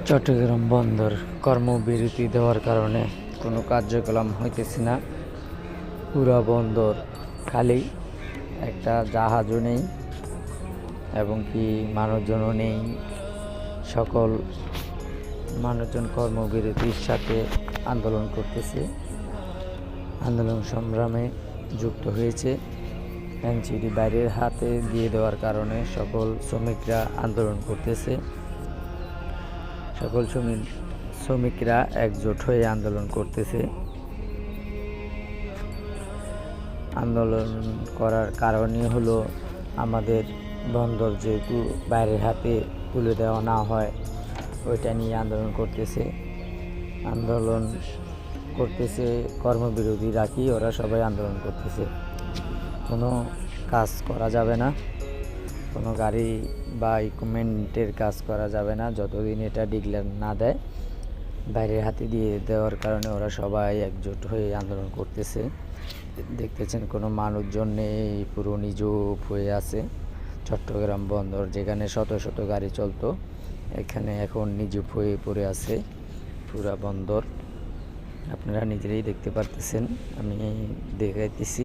চট্টগ্রাম বন্দর কর্মবিরতি দেওয়ার কারণে কোনো কার্যক্রম হইতেছে না। পুরা বন্দর খালি, একটা জাহাজও নেই এবং কি মানুষজনও নেই। সকল মানুষজন কর্মবিরতির সাথে আন্দোলন করতেছে, আন্দোলন সংগ্রামে যুক্ত হয়েছে। এনজিটি বাইরের হাতে দিয়ে দেওয়ার কারণে সকল শ্রমিকরা আন্দোলন করতেছে। সকল শ্রমিকরা একজোট হয়ে আন্দোলন করতেছে। আন্দোলন করার কারণই হলো আমাদের বন্দর যেহেতু বাইরের হাতে তুলে দেওয়া না হয়, ওইটা নিয়ে আন্দোলন করতেছে। কর্মবিরতি রাখি, ওরা সবাই আন্দোলন করতেছে। কোনো কাজ করা যাবে না, কোনো গাড়ি বা ইকুইপমেন্টের কাজ করা যাবে না যতদিন এটা ডিক্লেয়ার না দেয়। বাইরের হাতে দিয়ে দেওয়ার কারণে ওরা সবাই একজোট হয়ে আন্দোলন করতেছে। দেখতেছেন কোনো মানুষজন নেই, পুরো নিঝুপ হয়ে আছে। চট্টগ্রাম বন্দর যেখানে শত শত গাড়ি চলতো, এখানে এখন নিঝুপ হয়ে পড়ে আছে পুরা বন্দর। আপনারা নিজেরাই দেখতে পারতেছেন, আমি দেখাইতেছি।